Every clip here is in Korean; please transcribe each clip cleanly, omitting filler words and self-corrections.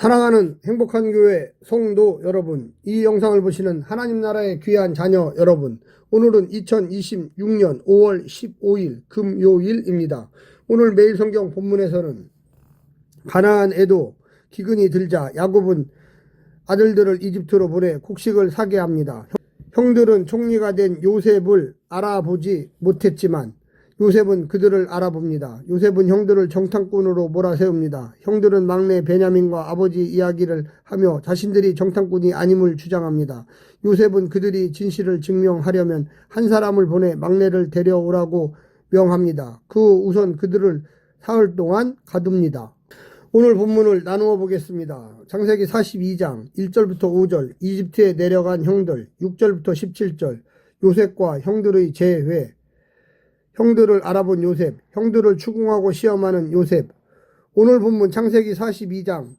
사랑하는 행복한 교회 성도 여러분, 이 영상을 보시는 하나님 나라의 귀한 자녀 여러분, 오늘은 2026년 5월 15일 금요일입니다. 오늘 매일 성경 본문에서는 가나안 애도 기근이 들자 야곱은 아들들을 이집트로 보내 곡식을 사게 합니다. 형들은 총리가 된 요셉을 알아보지 못했지만 요셉은 그들을 알아봅니다. 요셉은 형들을 정탐꾼으로 몰아세웁니다. 형들은 막내 베냐민과 아버지 이야기를 하며 자신들이 정탐꾼이 아님을 주장합니다. 요셉은 그들이 진실을 증명하려면 한 사람을 보내 막내를 데려오라고 명합니다. 그 우선 그들을 사흘 동안 가둡니다. 오늘 본문을 나누어 보겠습니다. 창세기 42장 1절부터 5절, 이집트에 내려간 형들 6절부터 17절, 요셉과 형들의 재회, 형들을 알아본 요셉, 형들을 추궁하고 시험하는 요셉. 오늘 본문 창세기 42장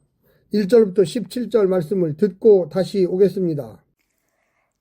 1절부터 17절 말씀을 듣고 다시 오겠습니다.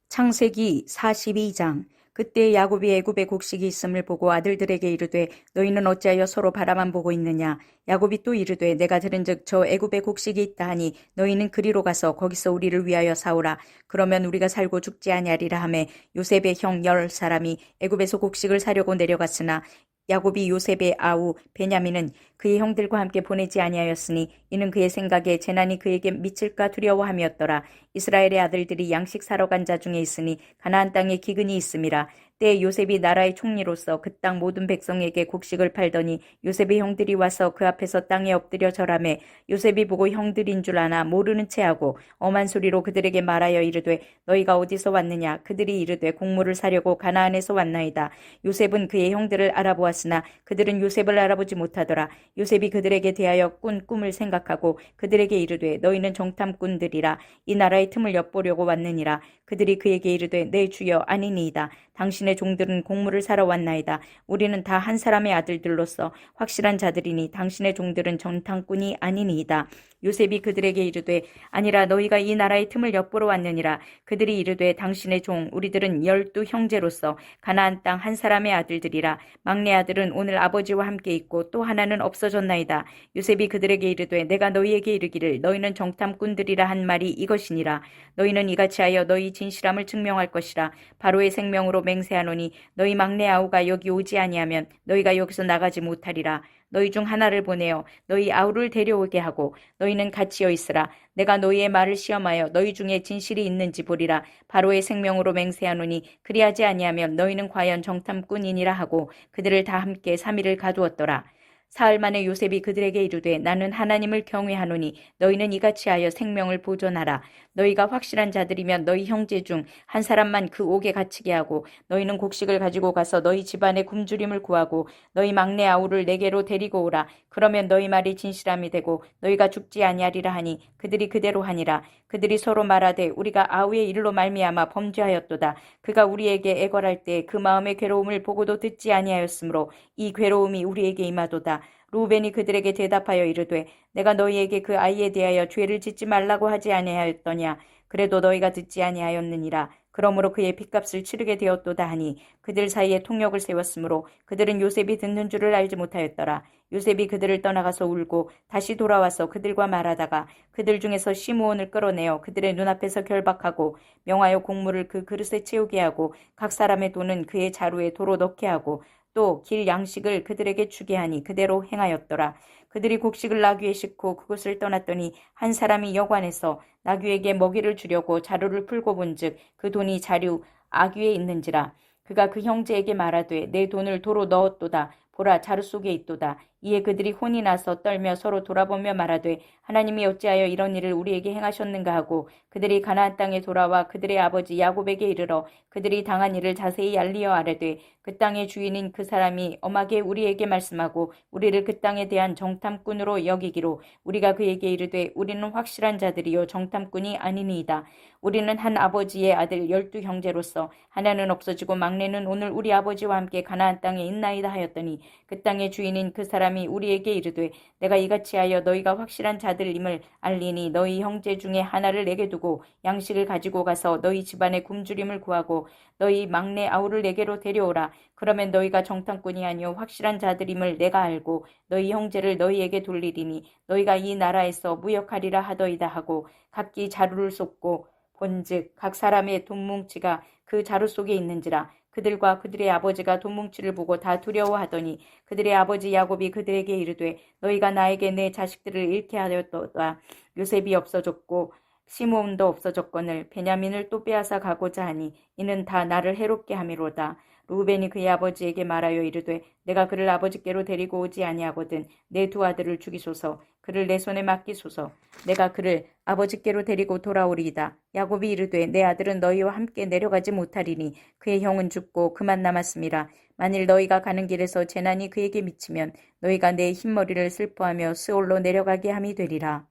창세기 42장. 그때 야곱이 애굽에 곡식이 있음을 보고 아들들에게 이르되 너희는 어찌하여 서로 바라만 보고 있느냐. 야곱이 또 이르되 내가 들은즉 저 애굽에 곡식이 있다 하니 너희는 그리로 가서 거기서 우리를 위하여 사오라. 그러면 우리가 살고 죽지 아니하리라 하매 요셉의 형 10사람이 애굽에서 곡식을 사려고 내려갔으나 야곱이 요셉의 아우 베냐민은 그의 형들과 함께 보내지 아니하였으니 이는 그의 생각에 재난이 그에게 미칠까 두려워함이었더라. 이스라엘의 아들들이 양식 사러 간 자 중에 있으니 가나안 땅에 기근이 있음이라. 때에 요셉이 나라의 총리로서 그 땅 모든 백성에게 곡식을 팔더니 요셉의 형들이 와서 그 앞에서 땅에 엎드려 절하매 요셉이 보고 형들인 줄 아나 모르는 체하고 엄한 소리로 그들에게 말하여 이르되 너희가 어디서 왔느냐. 그들이 이르되 곡물을 사려고 가나안에서 왔나이다. 요셉은 그의 형들을 알아보았으나 그들은 요셉을 알아보지 못하더라. 요셉이 그들에게 대하여 꾼 꿈을 생각하고 그들에게 이르되 너희는 정탐꾼들이라. 이 나라의 틈을 엿보려고 왔느니라. 그들이 그에게 이르되 내 주여 아니니이다. 당신의 종들은 곡물을 사러 왔나이다. 우리는 다 한 사람의 아들들로서 확실한 자들이니 당신의 종들은 정탐꾼이 아니니이다. 요셉이 그들에게 이르되 아니라 너희가 이 나라의 틈을 엿보러 왔느니라. 그들이 이르되 당신의 종 우리들은 12 형제로서 가나안 땅 한 사람의 아들들이라. 막내 아들은 오늘 아버지와 함께 있고 또 하나는 없어졌나이다. 요셉이 그들에게 이르되 내가 너희에게 이르기를 너희는 정탐꾼들이라 한 말이 이것이니라. 너희는 이같이 하여 너희 진실함을 증명할 것이라. 바로의 생명으로 맹세하노니 너희 막내 아우가 여기 오지 아니하면 너희가 여기서 나가지 못하리라. 너희 중 하나를 보내어 너희 아우를 데려오게 하고 너희는 같이여 있으라. 내가 너희의 말을 시험하여 너희 중에 진실이 있는지 보리라. 바로의 생명으로 맹세하노니 그리하지 아니하면 너희는 과연 정탐꾼이니라 하고 그들을 다 함께 3일을 가두었더라. 사흘 만에 요셉이 그들에게 이르되 나는 하나님을 경외하노니 너희는 이같이 하여 생명을 보존하라. 너희가 확실한 자들이면 너희 형제 중 한 사람만 그 옥에 갇히게 하고 너희는 곡식을 가지고 가서 너희 집안에 굶주림을 구하고 너희 막내 아우를 내게로 데리고 오라. 그러면 너희 말이 진실함이 되고 너희가 죽지 아니하리라 하니 그들이 그대로 하니라. 그들이 서로 말하되 우리가 아우의 일로 말미암아 범죄하였도다. 그가 우리에게 애걸할 때 그 마음의 괴로움을 보고도 듣지 아니하였으므로 이 괴로움이 우리에게 임하도다. 루벤이 그들에게 대답하여 이르되 내가 너희에게 그 아이에 대하여 죄를 짓지 말라고 하지 아니하였더냐. 그래도 너희가 듣지 아니하였느니라. 그러므로 그의 핏값을 치르게 되었도다 하니 그들 사이에 통역을 세웠으므로 그들은 요셉이 듣는 줄을 알지 못하였더라. 요셉이 그들을 떠나가서 울고 다시 돌아와서 그들과 말하다가 그들 중에서 시므온을 끌어내어 그들의 눈앞에서 결박하고 명하여 곡물을 그 그릇에 채우게 하고 각 사람의 돈은 그의 자루에 도로 넣게 하고 또 길 양식을 그들에게 주게 하니 그대로 행하였더라. 그들이 곡식을 나귀에 싣고 그곳을 떠났더니 한 사람이 여관에서 나귀에게 먹이를 주려고 자루를 풀고 본즉 그 돈이 자루 아귀에 있는지라. 그가 그 형제에게 말하되 내 돈을 도로 넣었도다. 보라 자루 속에 있도다. 이에 그들이 혼이 나서 떨며 서로 돌아보며 말하되 하나님이 어찌하여 이런 일을 우리에게 행하셨는가 하고 그들이 가나안 땅에 돌아와 그들의 아버지 야곱에게 이르러 그들이 당한 일을 자세히 알리어 아뢰되 그 땅의 주인인 그 사람이 엄하게 우리에게 말씀하고 우리를 그 땅에 대한 정탐꾼으로 여기기로 우리가 그에게 이르되 우리는 확실한 자들이요 정탐꾼이 아니니이다. 우리는 한 아버지의 아들 12 형제로서 하나는 없어지고 막내는 오늘 우리 아버지와 함께 가나안 땅에 있나이다 하였더니 그 땅의 주인인 그 사람 사람이 우리에게 이르되 내가 이같이 하여 너희가 확실한 자들임을 알리니 너희 형제 중에 하나를 내게 두고 양식을 가지고 가서 너희 집안의 굶주림을 구하고 너희 막내 아우를 내게로 데려오라. 그러면 너희가 정탐꾼이 아니요 확실한 자들임을 내가 알고 너희 형제를 너희에게 돌리리니 너희가 이 나라에서 무역하리라 하더이다 하고 각기 자루를 쏟고 본즉 각 사람의 돈뭉치가 그 자루 속에 있는지라. 그들과 그들의 아버지가 돈뭉치를 보고 다 두려워하더니 그들의 아버지 야곱이 그들에게 이르되 너희가 나에게 내 자식들을 잃게 하였도다. 요셉이 없어졌고 시므온도 없어졌거늘 베냐민을 또 빼앗아 가고자 하니 이는 다 나를 해롭게 함이로다. 루벤이 그의 아버지에게 말하여 이르되 내가 그를 아버지께로 데리고 오지 아니하거든 내 두 아들을 죽이소서. 그를 내 손에 맡기소서. 내가 그를 아버지께로 데리고 돌아오리이다. 야곱이 이르되 내 아들은 너희와 함께 내려가지 못하리니 그의 형은 죽고 그만 남았음이라. 만일 너희가 가는 길에서 재난이 그에게 미치면 너희가 내 흰머리를 슬퍼하며 스올로 내려가게 함이 되리라.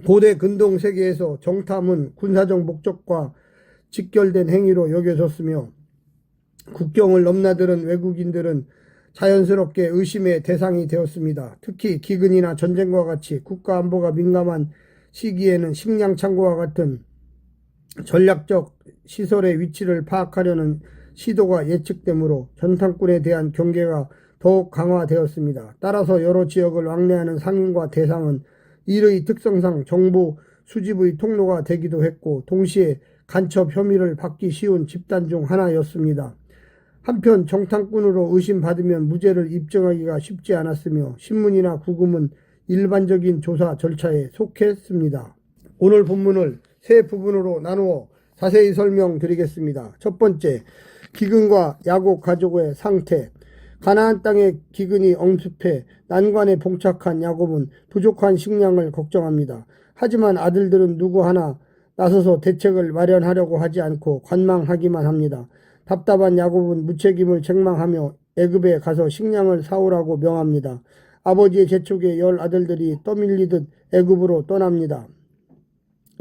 고대 근동 세계에서 정탐은 군사적 목적과 직결된 행위로 여겨졌으며 국경을 넘나드는 외국인들은 자연스럽게 의심의 대상이 되었습니다. 특히 기근이나 전쟁과 같이 국가 안보가 민감한 시기에는 식량 창고와 같은 전략적 시설의 위치를 파악하려는 시도가 예측되므로 전탐꾼에 대한 경계가 더욱 강화되었습니다. 따라서 여러 지역을 왕래하는 상인과 대상은 일의 특성상 정보 수집의 통로가 되기도 했고 동시에 간첩 혐의를 받기 쉬운 집단 중 하나였습니다. 한편 정탐꾼으로 의심받으면 무죄를 입증하기가 쉽지 않았으며 신문이나 구금은 일반적인 조사 절차에 속했습니다. 오늘 본문을 세 부분으로 나누어 자세히 설명드리겠습니다. 첫 번째, 기근과 야곱 가족의 상태. 가나안 땅의 기근이 엄습해 난관에 봉착한 야곱은 부족한 식량을 걱정합니다. 하지만 아들들은 누구 하나 나서서 대책을 마련하려고 하지 않고 관망하기만 합니다. 답답한 야곱은 무책임을 책망하며 애굽에 가서 식량을 사오라고 명합니다. 아버지의 재촉에 10 아들들이 떠밀리듯 애굽으로 떠납니다.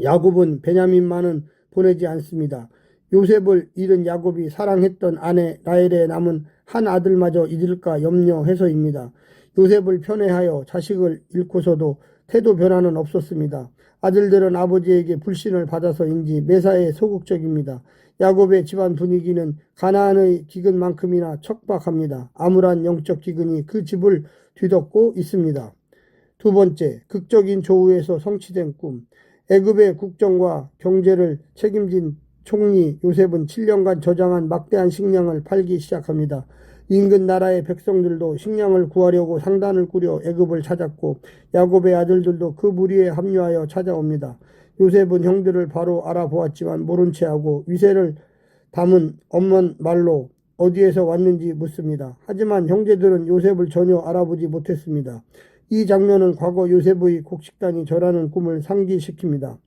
야곱은 베냐민만은 보내지 않습니다. 요셉을 잃은 야곱이 사랑했던 아내 라헬의 남은 한 아들마저 잊을까 염려해서입니다. 요셉을 편애하여 자식을 잃고서도 태도 변화는 없었습니다. 아들들은 아버지에게 불신을 받아서인지 매사에 소극적입니다. 야곱의 집안 분위기는 가나안의 기근만큼이나 척박합니다. 암울한 영적 기근이 그 집을 뒤덮고 있습니다. 두 번째, 극적인 조우에서 성취된 꿈. 애굽의 국정과 경제를 책임진 총리 요셉은 7년간 저장한 막대한 식량을 팔기 시작합니다. 인근 나라의 백성들도 식량을 구하려고 상단을 꾸려 애굽을 찾았고 야곱의 아들들도 그 무리에 합류하여 찾아옵니다. 요셉은 형들을 바로 알아보았지만 모른 체하고 위세를 담은 엄만 말로 어디에서 왔는지 묻습니다. 하지만 형제들은 요셉을 전혀 알아보지 못했습니다. 이 장면은 과거 요셉의 곡식단이 절하는 꿈을 상기시킵니다.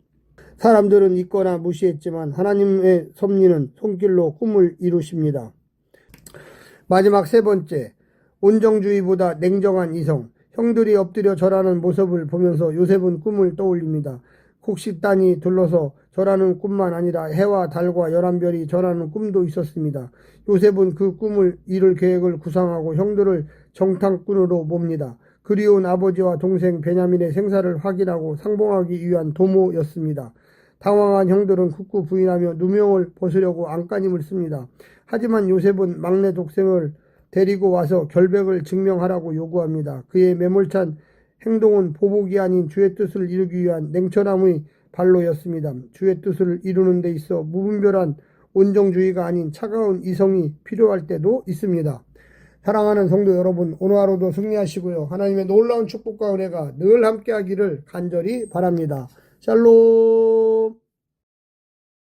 사람들은 잊거나 무시했지만 하나님의 섭리는 손길로 꿈을 이루십니다. 마지막 세 번째, 온정주의보다 냉정한 이성. 형들이 엎드려 절하는 모습을 보면서 요셉은 꿈을 떠올립니다. 곡식단이 둘러서 절하는 꿈만 아니라 해와 달과 11별이 절하는 꿈도 있었습니다. 요셉은 그 꿈을 이룰 계획을 구상하고 형들을 정탐꾼으로 몹니다. 그리운 아버지와 동생 베냐민의 생사를 확인하고 상봉하기 위한 도모였습니다. 당황한 형들은 굳고 부인하며 누명을 벗으려고 안간힘을 씁니다. 하지만 요셉은 막내 독생을 데리고 와서 결백을 증명하라고 요구합니다. 그의 매몰찬 행동은 보복이 아닌 주의 뜻을 이루기 위한 냉철함의 발로였습니다. 주의 뜻을 이루는 데 있어 무분별한 온정주의가 아닌 차가운 이성이 필요할 때도 있습니다. 사랑하는 성도 여러분, 오늘 하루도 승리하시고요. 하나님의 놀라운 축복과 은혜가 늘 함께하기를 간절히 바랍니다. 샬롬.